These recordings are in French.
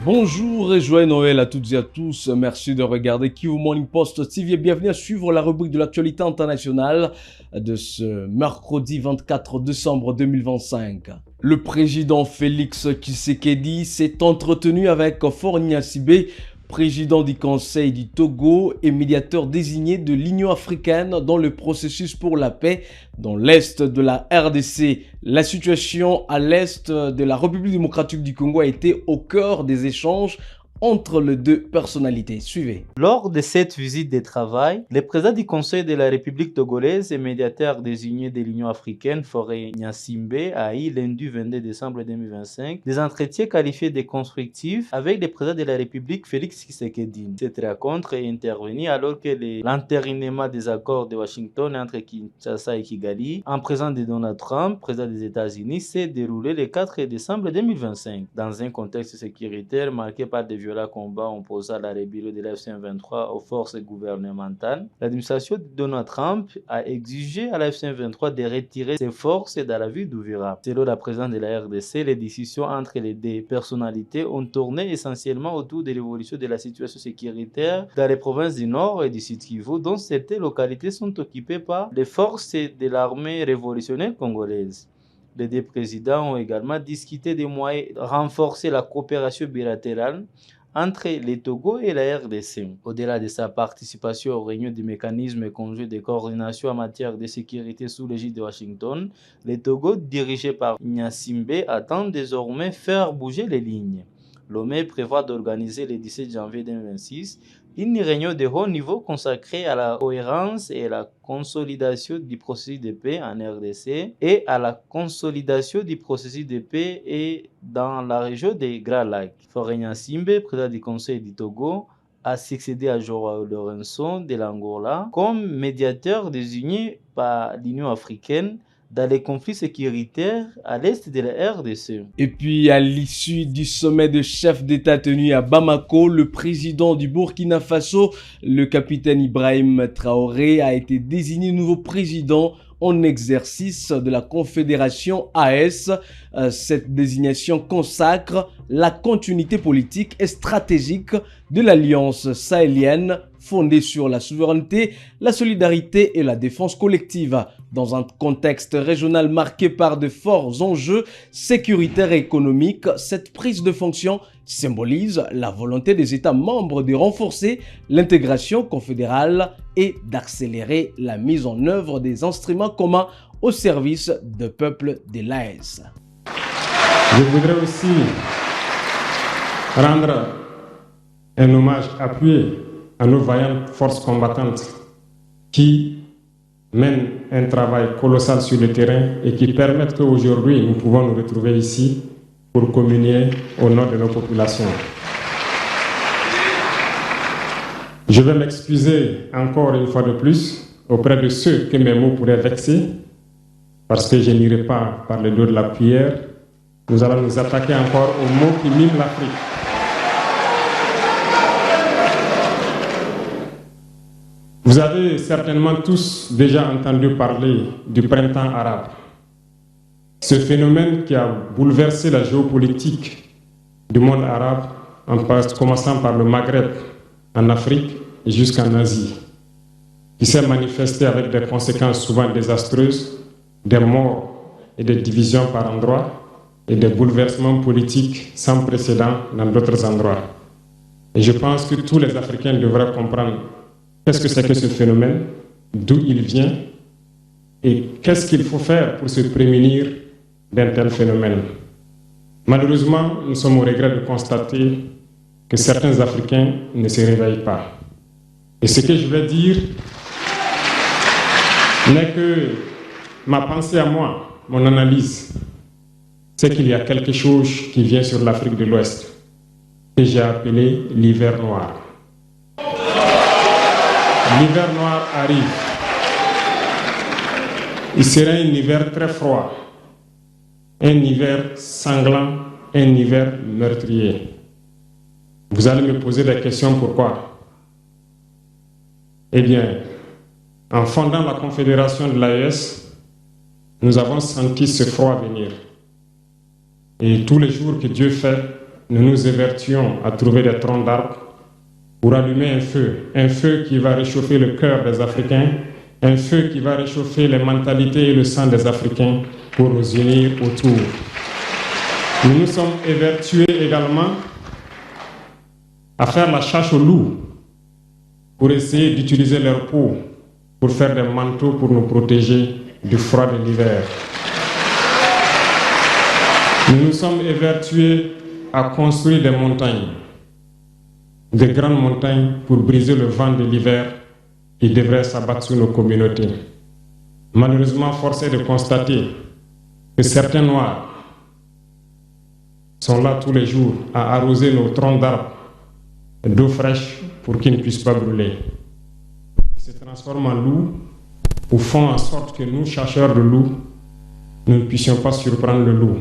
Bonjour et joyeux Noël à toutes et à tous. Merci de regarder Kivu Morning Post TV et bienvenue à suivre la rubrique de l'actualité internationale de ce mercredi 24 décembre 2025. Le président Félix Tshisekedi s'est entretenu avec Faure Gnassingbé, président du Conseil du Togo et médiateur désigné de l'Union africaine dans le processus pour la paix dans l'est de la RDC. La situation à l'est de la République démocratique du Congo a été au cœur des échanges entre les deux personnalités. Suivez. Lors de cette visite de travail, le président du Conseil de la République togolaise et médiateur désigné de l'Union africaine, Faure Gnassingbé, a eu lundi 22 décembre 2025 des entretiens qualifiés de constructifs avec le président de la République, Félix Tshisekedi. Cette rencontre est intervenue alors que l'entérinement des accords de Washington entre Kinshasa et Kigali, en présence de Donald Trump, président des États-Unis, s'est déroulé le 4 décembre 2025 dans un contexte sécuritaire marqué par des violents combats opposant la rébellion de l'F-23 aux forces gouvernementales. L'administration de Donald Trump a exigé à l'F-23 de retirer ses forces dans la ville d'Uvira. Selon la présidente de la RDC, les décisions entre les deux personnalités ont tourné essentiellement autour de l'évolution de la situation sécuritaire dans les provinces du Nord et du Sud Kivu, dont certaines localités sont occupées par les forces de l'armée révolutionnaire congolaise. Les deux présidents ont également discuté des moyens de renforcer la coopération bilatérale entre les Togo et la RDC. Au-delà de sa participation aux réunions du mécanisme conjoint de coordination en matière de sécurité sous l'égide de Washington, le Togo, dirigé par Gnassingbé, attend désormais faire bouger les lignes. Lomé prévoit d'organiser le 17 janvier 2026 une réunion de haut niveau consacrée à la cohérence et à la consolidation du processus de paix en RDC et à la consolidation du processus de paix et dans la région des Grands Lacs. Faure Gnassingbé, président du Conseil du Togo, a succédé à Joao Lourenço de l'Angola comme médiateur désigné par l'Union africaine dans les conflits sécuritaires à l'est de la RDC. Et puis, à l'issue du sommet de chefs d'État tenu à Bamako, le président du Burkina Faso, le capitaine Ibrahim Traoré, a été désigné nouveau président en exercice de la Confédération AES. Cette désignation consacre la continuité politique et stratégique de l'Alliance sahélienne fondée sur la souveraineté, la solidarité et la défense collective. Dans un contexte régional marqué par de forts enjeux sécuritaires et économiques, cette prise de fonction symbolise la volonté des États membres de renforcer l'intégration confédérale et d'accélérer la mise en œuvre des instruments communs au service du peuple de l'AES. Je voudrais aussi rendre un hommage appuyé à nos vaillantes forces combattantes qui mènent un travail colossal sur le terrain et qui permettent qu'aujourd'hui nous pouvons nous retrouver ici pour communier au nom de nos populations. Je vais m'excuser encore une fois de plus auprès de ceux que mes mots pourraient vexer, parce que je n'irai pas par le dos de la cuillère. Nous allons nous attaquer encore aux mots qui miment l'Afrique. Vous avez certainement tous déjà entendu parler du printemps arabe. Ce phénomène qui a bouleversé la géopolitique du monde arabe, en commençant par le Maghreb, en Afrique et jusqu'en Asie, qui s'est manifesté avec des conséquences souvent désastreuses, des morts et des divisions par endroits, et des bouleversements politiques sans précédent dans d'autres endroits. Et je pense que tous les Africains devraient comprendre qu'est-ce que c'est que ce phénomène, d'où il vient, et qu'est-ce qu'il faut faire pour se prémunir d'un tel phénomène. Malheureusement, nous sommes au regret de constater que certains Africains ne se réveillent pas. Et ce que je vais dire n'est que ma pensée à moi, mon analyse, c'est qu'il y a quelque chose qui vient sur l'Afrique de l'Ouest, que j'ai appelé l'hiver noir. L'hiver noir arrive. Il sera un hiver très froid, un hiver sanglant, un hiver meurtrier. Vous allez me poser des questions, pourquoi? Eh bien, en fondant la Confédération de l'AES, nous avons senti ce froid venir. Et tous les jours que Dieu fait, nous nous évertuons à trouver des troncs d'arbres pour allumer un feu qui va réchauffer le cœur des Africains, un feu qui va réchauffer les mentalités et le sang des Africains pour nous unir autour. Nous nous sommes évertués également à faire la chasse aux loups pour essayer d'utiliser leur peau pour faire des manteaux pour nous protéger du froid de l'hiver. Nous nous sommes évertués à construire des montagnes, de grandes montagnes pour briser le vent de l'hiver qui devrait s'abattre sur nos communautés. Malheureusement, force est de constater que certains Noirs sont là tous les jours à arroser nos troncs d'arbres d'eau fraîche pour qu'ils ne puissent pas brûler. Ils se transforment en loups ou font en sorte que nous, chasseurs de loups, nous ne puissions pas surprendre le loup.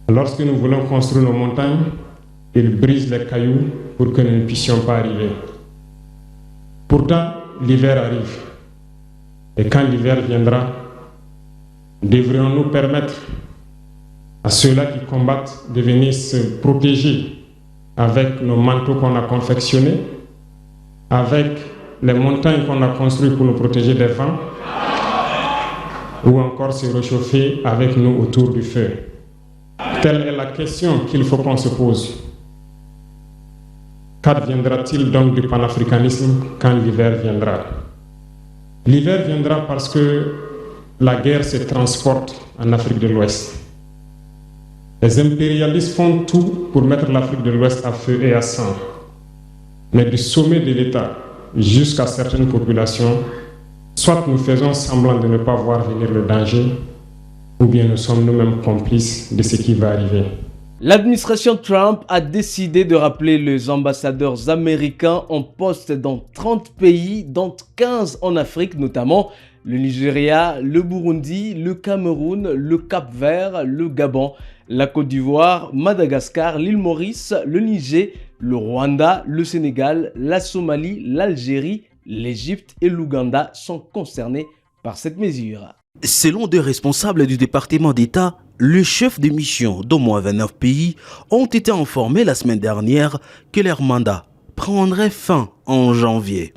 Lorsque nous voulons construire nos montagnes, ils brisent les cailloux pour que nous ne puissions pas arriver. Pourtant, l'hiver arrive. Et quand l'hiver viendra, devrions-nous permettre à ceux-là qui combattent de venir se protéger avec nos manteaux qu'on a confectionnés, avec les montagnes qu'on a construites pour nous protéger des vents, ou encore se réchauffer avec nous autour du feu. Telle est la question qu'il faut qu'on se pose. Qu'adviendra-t-il donc du panafricanisme quand l'hiver viendra? L'hiver viendra parce que la guerre se transporte en Afrique de l'Ouest. Les impérialistes font tout pour mettre l'Afrique de l'Ouest à feu et à sang. Mais du sommet de l'État jusqu'à certaines populations, soit nous faisons semblant de ne pas voir venir le danger, ou bien nous sommes nous-mêmes complices de ce qui va arriver. L'administration Trump a décidé de rappeler les ambassadeurs américains en poste dans 30 pays, dont 15 en Afrique, notamment le Nigeria, le Burundi, le Cameroun, le Cap-Vert, le Gabon, la Côte d'Ivoire, Madagascar, l'île Maurice, le Niger, le Rwanda, le Sénégal, la Somalie, l'Algérie, l'Égypte et l'Ouganda sont concernés par cette mesure. Selon deux responsables du département d'État, les chefs de mission d'au moins 29 pays ont été informés la semaine dernière que leur mandat prendrait fin en janvier.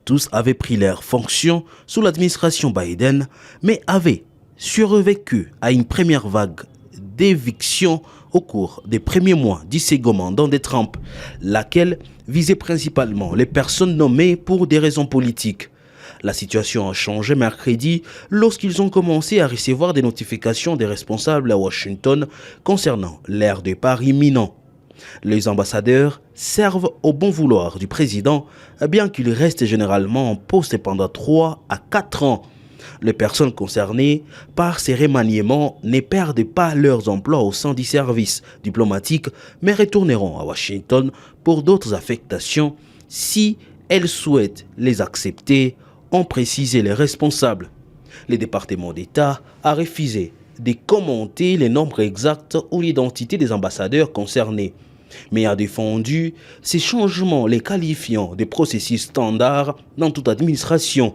Tous avaient pris leurs fonctions sous l'administration Biden, mais avaient survécu à une première vague d'éviction au cours des premiers mois du second mandat de Trump, laquelle visait principalement les personnes nommées pour des raisons politiques. La situation a changé mercredi lorsqu'ils ont commencé à recevoir des notifications des responsables à Washington concernant leur départ imminent. Les ambassadeurs servent au bon vouloir du président, bien qu'ils restent généralement en poste pendant 3 à 4 ans. Les personnes concernées par ces remaniements ne perdent pas leurs emplois au sein du service diplomatique, mais retourneront à Washington pour d'autres affectations si elles souhaitent les accepter, ont précisé les responsables. Le département d'État a refusé de commenter les nombres exacts ou l'identité des ambassadeurs concernés, mais a défendu ces changements les qualifiant de processus standards dans toute administration.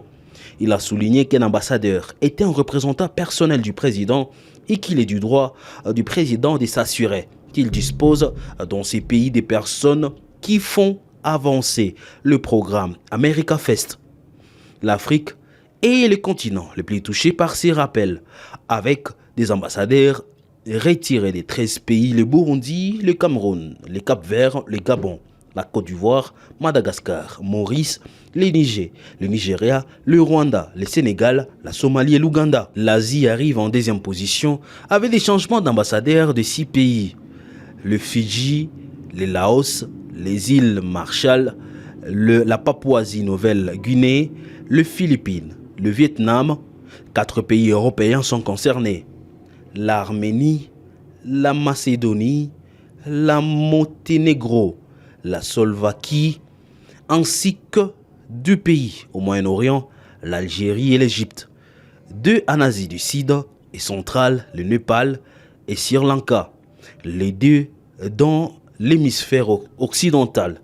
Il a souligné qu'un ambassadeur était un représentant personnel du président et qu'il est du droit du président de s'assurer qu'il dispose dans ces pays des personnes qui font avancer le programme America First. L'Afrique est le continent le plus touché par ces rappels, avec des ambassadeurs retirés des 13 pays, le Burundi, le Cameroun, le Cap-Vert, le Gabon, la Côte d'Ivoire, Madagascar, Maurice, le Niger, le Nigeria, le Rwanda, le Sénégal, la Somalie et l'Ouganda. L'Asie arrive en deuxième position avec des changements d'ambassadeurs de 6 pays. Le Fidji, le Laos, les îles Marshall, la Papouasie-Nouvelle-Guinée, les Philippines, le Vietnam. 4 pays européens sont concernés. L'Arménie, la Macédonie, la Monténégro, la Slovaquie, ainsi que 2 pays au Moyen-Orient, l'Algérie et l'Égypte. 2 en Asie du Sud et centrale, le Népal et Sri Lanka. Les 2 dans l'hémisphère occidental,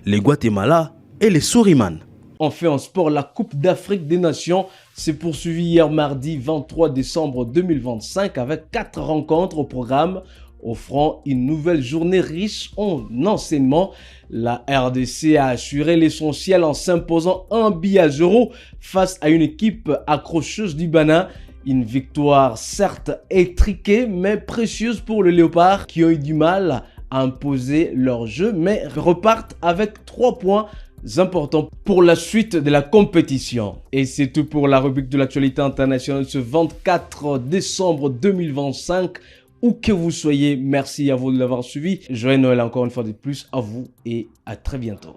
le Guatemala et le Suriname. Enfin, en sport, la Coupe d'Afrique des Nations s'est poursuivie hier mardi 23 décembre 2025 avec 4 rencontres au programme. offrant une nouvelle journée riche en enseignements. La RDC a assuré l'essentiel en s'imposant 1-0 face à une équipe accrocheuse du Bénin. Une victoire certes étriquée mais précieuse pour les Léopards qui ont eu du mal à imposer leur jeu mais repartent avec 3 points importants pour la suite de la compétition. Et c'est tout pour la rubrique de l'actualité internationale ce 24 décembre 2025. Où que vous soyez, merci à vous de l'avoir suivi. Joyeux Noël encore une fois de plus à vous et à très bientôt.